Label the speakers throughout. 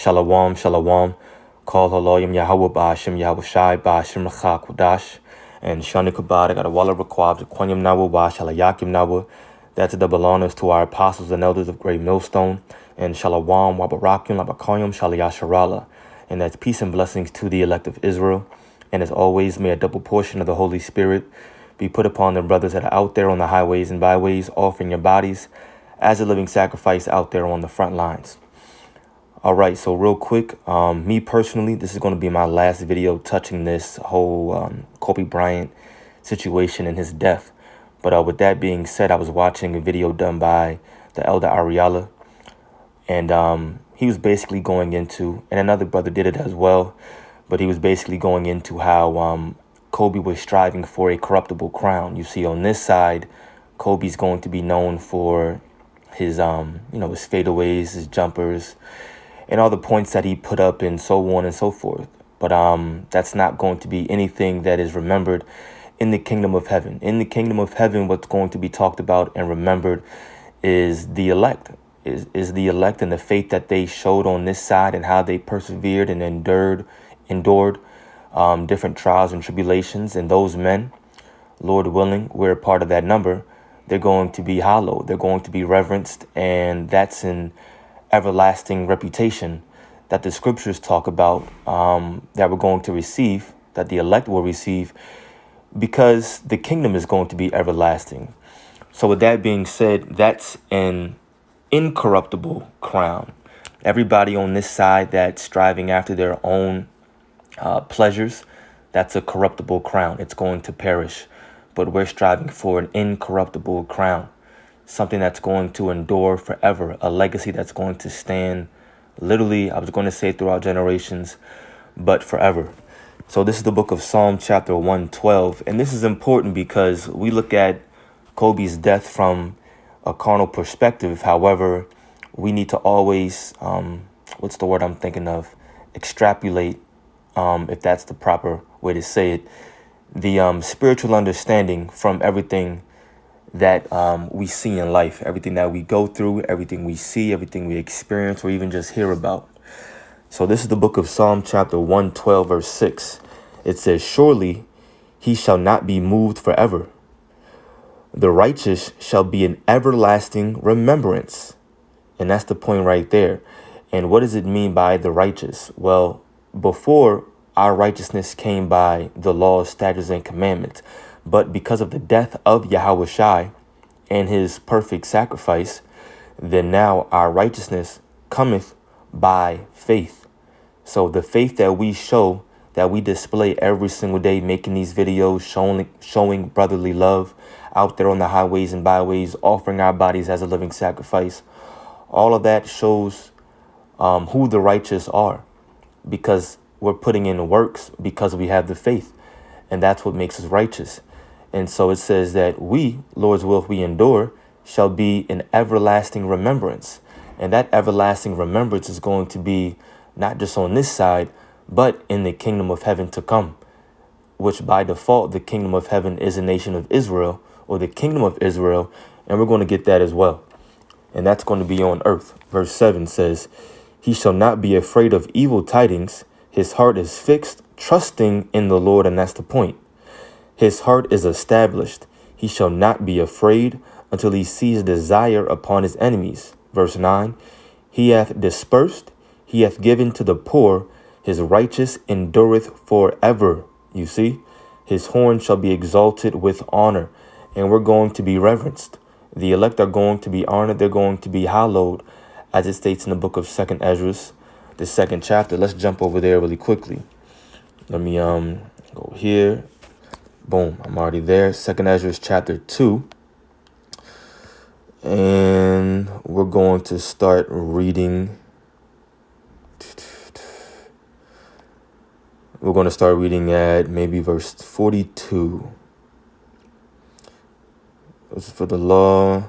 Speaker 1: Shalom, shalom. Call Haloyim Yahweh Ba'ashem Yahweh Shai Ba'ashem Rachak Wadash. And Shani Kabad, got a Walla Rakwab, Quanyam Nawa, Shalayakim Nawa. That's a double honors to our apostles and elders of Great Millstone. And Shalom, Wabarakim, Labakayim, Shalayasharala. And that's peace and blessings to the elect of Israel. And as always, may a double portion of the Holy Spirit be put upon the brothers that are out there on the highways and byways, offering your bodies as a living sacrifice out there on the front lines. All right, so real quick, me personally, this is going to be my last video touching this whole Kobe Bryant situation and his death. But with that being said, I was watching a video done by the elder Ariala, and he was basically going into, and another brother did it as well, but he was basically going into how Kobe was striving for a corruptible crown. You see, on this side, Kobe's going to be known for his, his fadeaways, his jumpers, and all the points that he put up and so on and so forth. But that's not going to be anything that is remembered in the kingdom of heaven. In the kingdom of heaven, what's going to be talked about and remembered is the elect, is the elect and the faith that they showed on this side and how they persevered and endured different trials and tribulations. And those men, Lord willing, we're a part of that number. They're going to be hallowed. They're going to be reverenced. And that's an everlasting reputation that the scriptures talk about, that we're going to receive, that the elect will receive, because the kingdom is going to be everlasting. So with that being said, that's an incorruptible crown. Everybody on this side that's striving after their own pleasures, that's a corruptible crown. It's going to perish. But we're striving for an incorruptible crown, something that's going to endure forever, a legacy that's going to stand literally, I was going to say throughout generations, but forever. So this is the book of Psalm chapter 112. And this is important because we look at Kobe's death from a carnal perspective. However, we need to always, what's the word I'm thinking of? Extrapolate, if that's the proper way to say it, the spiritual understanding from everything that we see in life, everything that we go through, everything we see, everything we experience, or even just hear about. So this is the book of Psalm chapter 112, verse 6. It says, "Surely he shall not be moved forever. The righteous shall be an everlasting remembrance." And that's the point right there. And what does it mean by the righteous? Well, before, our righteousness came by the laws, statutes, and commandments. But because of the death of Yahweh Shai and his perfect sacrifice, then now our righteousness cometh by faith. So the faith that we show, that we display every single day, making these videos, showing brotherly love out there on the highways and byways, offering our bodies as a living sacrifice, all of that shows who the righteous are, because we're putting in works because we have the faith. And that's what makes us righteous. And so it says that we, Lord's will, if we endure, shall be an everlasting remembrance. And that everlasting remembrance is going to be not just on this side, but in the kingdom of heaven to come, which by default, the kingdom of heaven is a nation of Israel, or the kingdom of Israel. And we're going to get that as well. And that's going to be on earth. Verse 7 says, "He shall not be afraid of evil tidings. His heart is fixed, trusting in the Lord." And that's the point. His heart is established. He shall not be afraid until he sees desire upon his enemies. Verse 9, "He hath dispersed, he hath given to the poor. His righteous endureth forever." You see, his horn shall be exalted with honor, and we're going to be reverenced. The elect are going to be honored. They're going to be hallowed, as it states in the book of 2nd Ezra, the 2nd chapter. Let's jump over there really quickly. Let me go here. Boom, I'm already there. 2nd Ezra chapter 2. And we're going to start reading. We're going to start reading at maybe verse 42. This is for the law,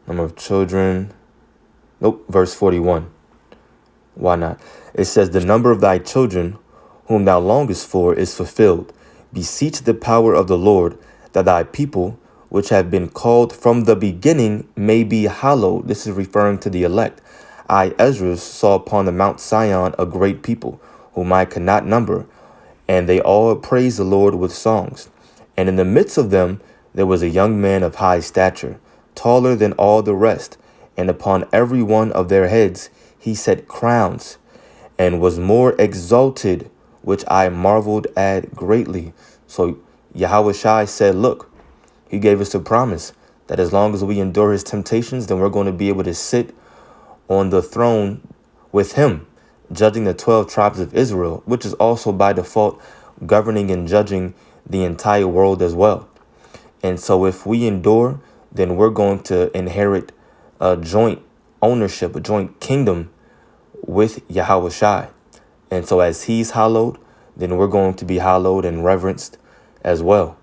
Speaker 1: number of children. Nope, verse 41. Why not? It says, "The number of thy children, whom thou longest for, is fulfilled. Beseech the power of the Lord, that thy people, which have been called from the beginning, may be hallowed." This is referring to the elect. I, Ezra, saw upon the Mount Sion a great people, whom I could not number, and they all praised the Lord with songs. And in the midst of them there was a young man of high stature, taller than all the rest, and upon every one of their heads he set crowns, and was more exalted, which I marveled at greatly. So Yahushua said, look, he gave us a promise that as long as we endure his temptations, then we're going to be able to sit on the throne with him, judging the 12 tribes of Israel, which is also by default governing and judging the entire world as well. And so if we endure, then we're going to inherit a joint ownership, a joint kingdom with Yahushua. And so as he's hallowed, then we're going to be hallowed and reverenced as well,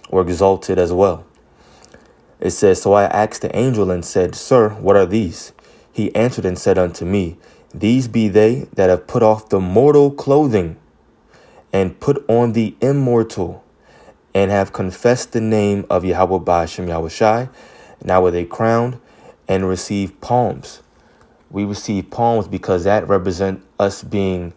Speaker 1: or exalted as well. It says, so I asked the angel and said, Sir, what are these? He answered and said unto me, These be they that have put off the mortal clothing and put on the immortal, and have confessed the name of Yahweh Ba'ashem Yahushai. Now are they crowned and receive palms. We receive palms because that represent us being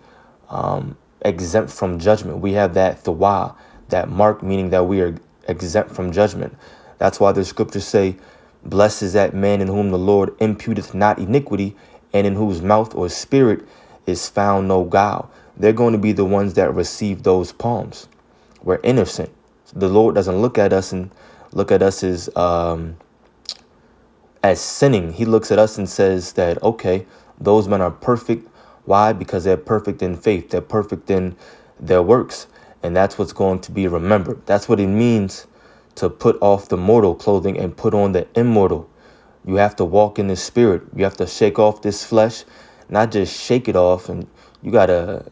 Speaker 1: exempt from judgment. We have that thawah, that mark, meaning that we are exempt from judgment. That's why the scriptures say, Blessed is that man in whom the Lord imputeth not iniquity, and in whose mouth or spirit is found no guile. They're going to be the ones that receive those palms. We're innocent. The Lord doesn't look at us as sinning. He looks at us and says that, okay, those men are perfect. Why? Because they're perfect in faith. They're perfect in their works. And that's what's going to be remembered. That's what it means to put off the mortal clothing and put on the immortal. You have to walk in the spirit. You have to shake off this flesh, not just shake it off. And you got to,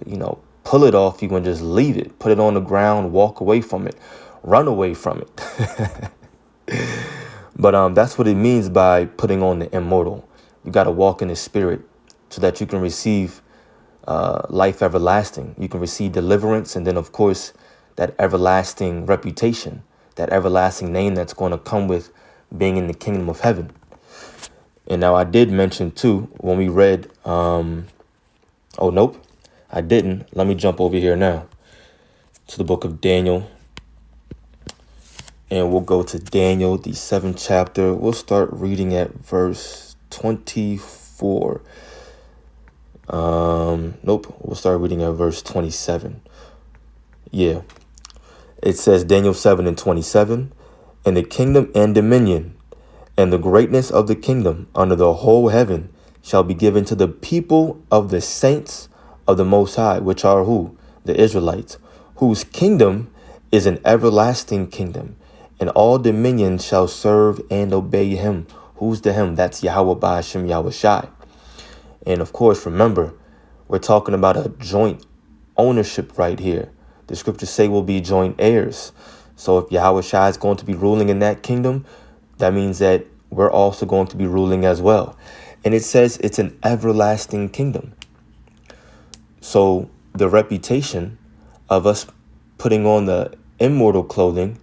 Speaker 1: pull it off. You can just leave it, put it on the ground, walk away from it, run away from it. But that's what it means by putting on the immortal. You got to walk in the spirit so that you can receive life everlasting. You can receive deliverance. And then, of course, that everlasting reputation, that everlasting name that's going to come with being in the kingdom of heaven. And now I did mention, too, when we read, oh, nope, I didn't. Let me jump over here now to the book of Daniel. And we'll go to Daniel, the 7th chapter. We'll start reading at verse 24. Nope, we'll start reading at verse 27. Yeah. It says Daniel 7:27, and the kingdom and dominion and the greatness of the kingdom under the whole heaven shall be given to the people of the saints of the Most High, which are who? The Israelites, whose kingdom is an everlasting kingdom, and all dominions shall serve and obey him. Who's the him? That's Yahweh Ba'ashem Yahushai. And of course, remember, we're talking about a joint ownership right here. The scriptures say we'll be joint heirs. So if Yahushua is going to be ruling in that kingdom, that means that we're also going to be ruling as well. And it says it's an everlasting kingdom. So the reputation of us putting on the immortal clothing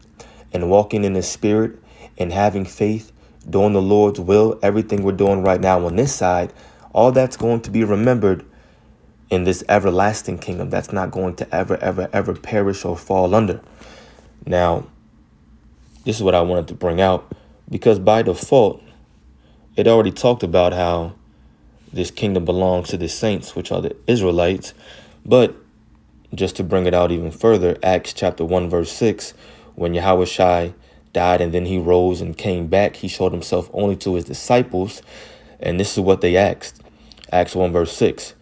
Speaker 1: and walking in the spirit and having faith, doing the Lord's will, everything we're doing right now on this side, all that's going to be remembered in this everlasting kingdom. That's not going to ever perish or fall under. Now, this is what I wanted to bring out, because by default, it already talked about how this kingdom belongs to the saints, which are the Israelites. But just to bring it out even further, Acts chapter 1, verse 6, when Yahushua died and then he rose and came back, he showed himself only to his disciples. And this is what they asked. Acts 1, verse 6.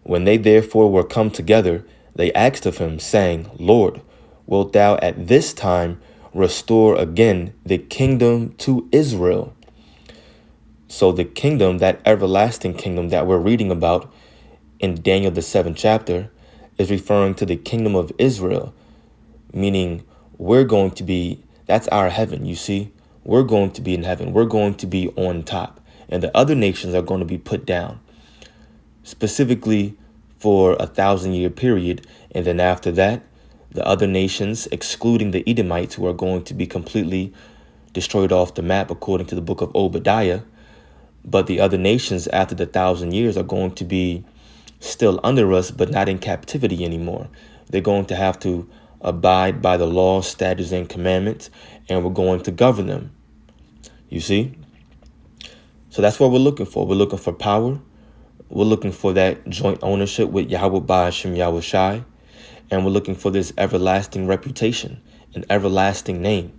Speaker 1: When they therefore were come together, they asked of him, saying, Lord, wilt thou at this time restore again the kingdom to Israel? So the kingdom, that everlasting kingdom that we're reading about in Daniel, the 7th chapter, is referring to the kingdom of Israel, meaning we're going to be, that's our heaven, you see. We're going to be in heaven. We're going to be on top. And the other nations are going to be put down, specifically for 1,000-year period. And then after that, the other nations, excluding the Edomites, who are going to be completely destroyed off the map, according to the book of Obadiah, But the other nations after the 1,000 years are going to be still under us, but not in captivity anymore. They're going to have to abide by the laws, statutes, and commandments, and we're going to govern them. You see? So that's what we're looking for. We're looking for power. We're looking for that joint ownership with Yahweh Ba'ashem Yahweh Shai. And we're looking for this everlasting reputation, an everlasting name.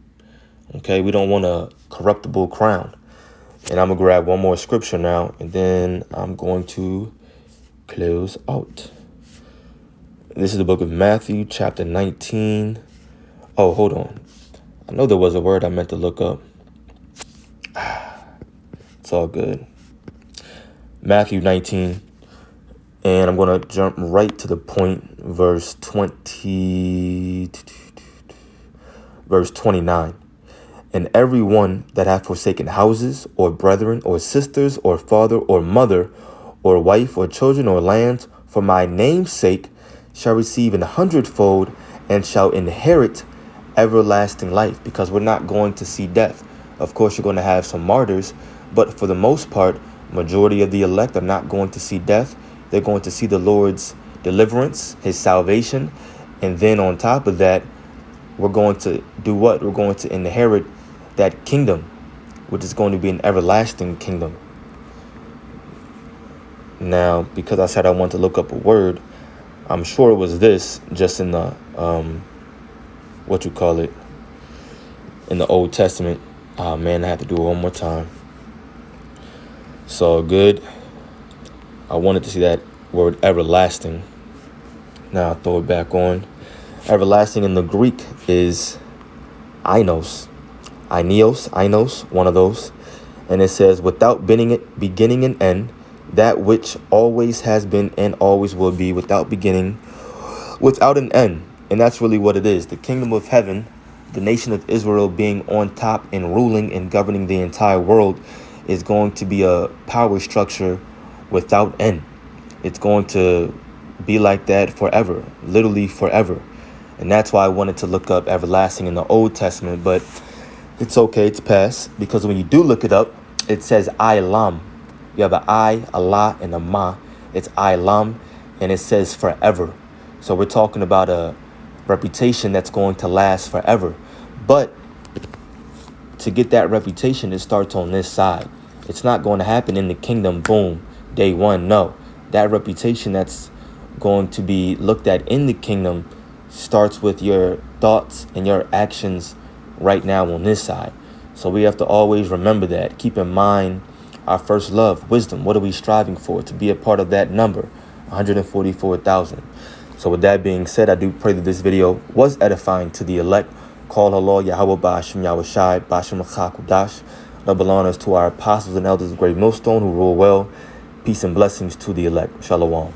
Speaker 1: Okay, we don't want a corruptible crown. And I'm going to grab one more scripture now, and then I'm going to close out. This is the book of Matthew, chapter 19. Oh, hold on. I know there was a word I meant to look up. It's all good. Matthew 19. And I'm going to jump right to the point, verse 29. And every one that hath forsaken houses, or brethren, or sisters, or father, or mother, or wife, or children, or lands, for my name's sake, shall receive 100-fold, and shall inherit everlasting life. Because we're not going to see death. Of course, you're going to have some martyrs, but for the most part, majority of the elect are not going to see death. They're going to see the Lord's deliverance, his salvation. And then on top of that, we're going to do what? We're going to inherit that kingdom, which is going to be an everlasting kingdom. Now, because I said I want to look up a word, I'm sure it was this, just in the, in the Old Testament. Oh, man, I have to do it one more time. So good. I wanted to see that word everlasting. Now I'll throw it back on. Everlasting in the Greek is ainos, one of those. And it says, without beginning and end, that which always has been and always will be, without beginning, without an end. And that's really what it is. The kingdom of heaven, the nation of Israel being on top and ruling and governing the entire world, is going to be a power structure without end. It's going to be like that forever, literally forever. And that's why I wanted to look up everlasting in the Old Testament, but it's okay, it's past, because when you do look it up, it says Ilam. You have an I, a La, and a Ma. It's Ilam, and it says forever. So we're talking about a reputation that's going to last forever. But to get that reputation, it starts on this side. It's not going to happen in the kingdom, boom, day one. No, that reputation that's going to be looked at in the kingdom starts with your thoughts and your actions right now on this side. So we have to always remember that. Keep in mind our first love, wisdom. What are we striving for? To be a part of that number, 144,000. So with that being said, I do pray that this video was edifying to the elect. Call Allah, Yahweh Ba'ashem Yahweh Shai, Ba'ashem L'chakudash. Double honors to our apostles and elders of Great Millstone who rule well. Peace and blessings to the elect. Shalom.